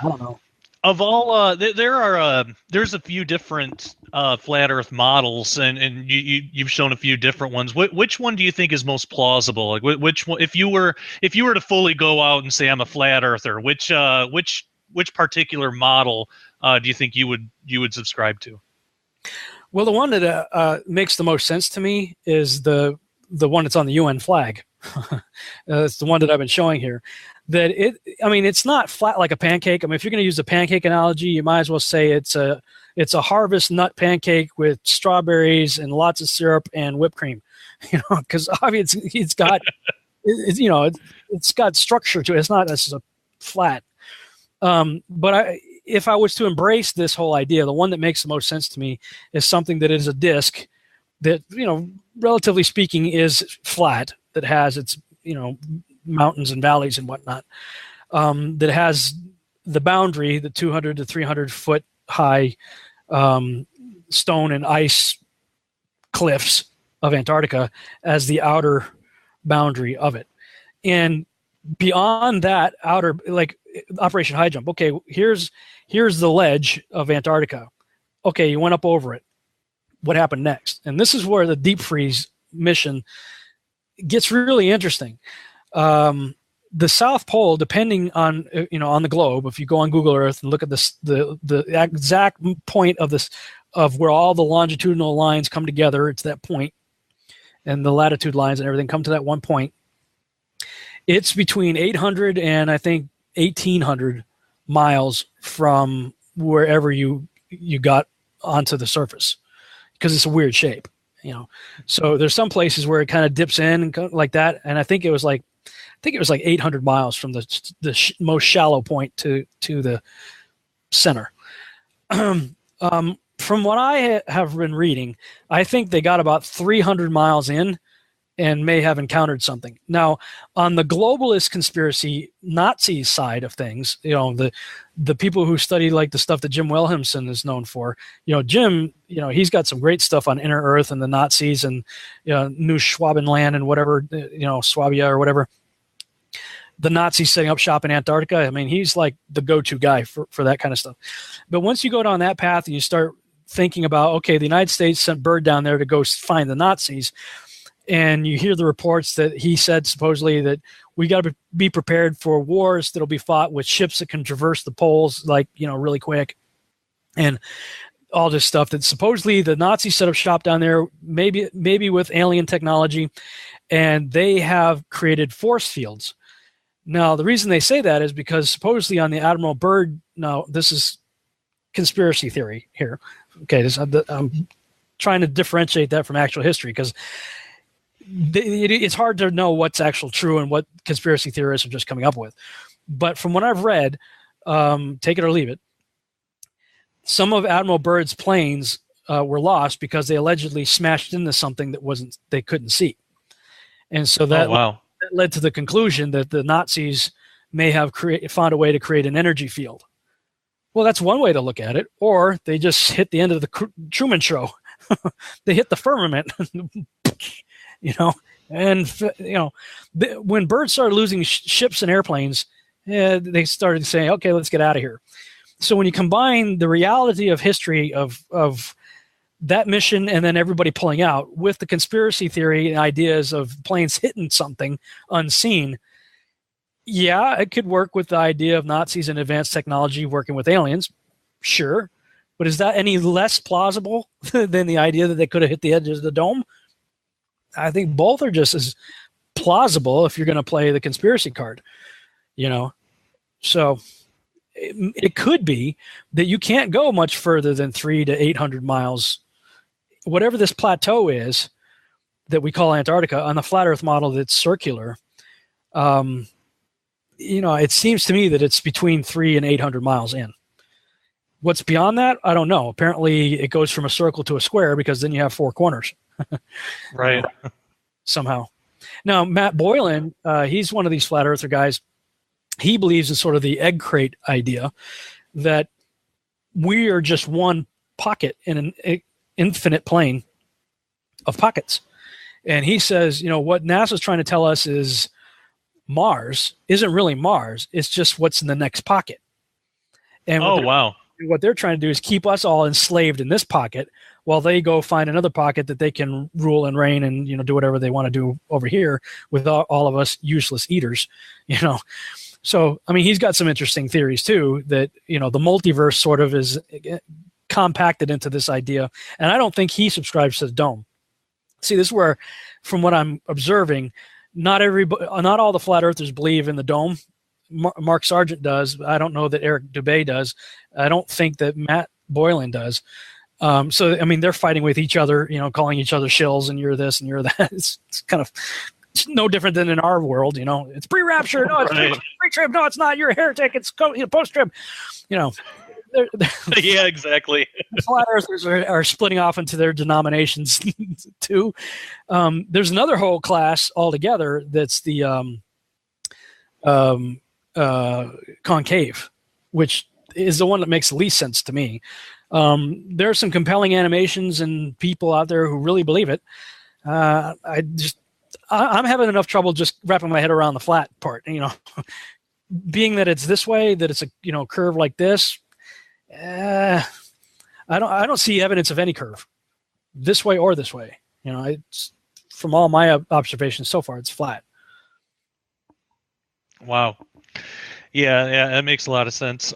I don't know. Of all, there's a few different flat Earth models, and you've shown a few different ones. Which one do you think is most plausible? Like which one, if you were to fully go out and say I'm a flat Earther, which particular model do you think you would subscribe to? Well, the one that makes the most sense to me is the one that's on the UN flag. It's the one that I've been showing here. I mean, it's not flat like a pancake. I mean, if you're going to use a pancake analogy, you might as well say it's a harvest nut pancake with strawberries and lots of syrup and whipped cream. Because obviously it's got it's got structure to it. It's not just a flat. But if I was to embrace this whole idea, the one that makes the most sense to me is something that is a disc that, relatively speaking, is flat, that has its, mountains and valleys and whatnot, that has the boundary, the 200 to 300 foot high stone and ice cliffs of Antarctica as the outer boundary of it. And beyond that outer, like Operation High Jump, okay, here's the ledge of Antarctica. Okay, you went up over it. What happened next? And this is where the deep freeze mission gets really interesting. The South Pole, depending on on the globe, if you go on Google Earth and look at the exact point of where all the longitudinal lines come together, it's that point, and the latitude lines and everything come to that one point. It's between 800 and I think 1,800 miles from wherever you got onto the surface, because it's a weird shape, So there's some places where it kind of dips in and like that, and I think it was like 800 miles from the most shallow point to the center. From what I have been reading, I think they got about 300 miles in and may have encountered something. Now, on the globalist conspiracy Nazi side of things, the people who study like the stuff that Jim Wilhelmsen is known for, Jim, he's got some great stuff on Inner Earth and the Nazis and New Schwabenland and whatever, Swabia or whatever. The Nazis setting up shop in Antarctica. I mean, he's like the go-to guy for that kind of stuff. But once you go down that path and you start thinking about, okay, the United States sent Byrd down there to go find the Nazis, and you hear the reports that he said supposedly that we got to be prepared for wars that'll be fought with ships that can traverse the poles, like, really quick. And all this stuff that supposedly the Nazis set up shop down there, maybe with alien technology, and they have created force fields. Now, the reason they say that is because supposedly on the Admiral Byrd, now this is conspiracy theory here. Okay, I'm trying to differentiate that from actual history, because it's hard to know what's actual true and what conspiracy theorists are just coming up with. But from what I've read, take it or leave it, some of Admiral Byrd's planes were lost because they allegedly smashed into something that they couldn't see. And so that, that led to the conclusion that the Nazis may have found a way to create an energy field. Well, that's one way to look at it. Or they just hit the end of the Truman Show. They hit the firmament. When Byrd started losing ships and airplanes, they started saying, okay, let's get out of here. So when you combine the reality of history of that mission and then everybody pulling out with the conspiracy theory and ideas of planes hitting something unseen, yeah, it could work with the idea of Nazis and advanced technology working with aliens. Sure. But is that any less plausible than the idea that they could have hit the edges of the dome? I think both are just as plausible if you're going to play the conspiracy card, So it could be that you can't go much further than 300 to 800 miles, whatever this plateau is that we call Antarctica on the flat Earth model that's circular. It seems to me that it's between 300 and 800 miles in. What's beyond that, I don't know. Apparently, it goes from a circle to a square because then you have four corners. Right. Somehow. Now, Matt Boylan, he's one of these flat earther guys. He believes in sort of the egg crate idea that we are just one pocket in an infinite plane of pockets. And he says, what NASA's trying to tell us is Mars isn't really Mars. It's just what's in the next pocket. And Oh, wow. what they're trying to do is keep us all enslaved in this pocket while they go find another pocket that they can rule and reign and, do whatever they want to do over here with all of us useless eaters, So, I mean, he's got some interesting theories too, that, the multiverse sort of is compacted into this idea. And I don't think he subscribes to the dome. See, this is where, from what I'm observing, not all the flat earthers believe in the dome. Mark Sargent does. I don't know that Eric Dubay does. I don't think that Matt Boylan does. So, I mean, they're fighting with each other, calling each other shills, and you're this and you're that. It's kind of no different than in our world. It's pre-rapture. No, it's pre-trib. No, it's not. You're a heretic. It's post-trib. Yeah, exactly. The flat earthers are splitting off into their denominations too. There's another whole class altogether that's the concave, which is the one that makes the least sense to me. There are some compelling animations and people out there who really believe it. I'm having enough trouble just wrapping my head around the flat part. Being that it's this way, that it's a curve like this. I don't see evidence of any curve, this way or this way. It's from all my observations so far, it's flat. Wow. Yeah, that makes a lot of sense.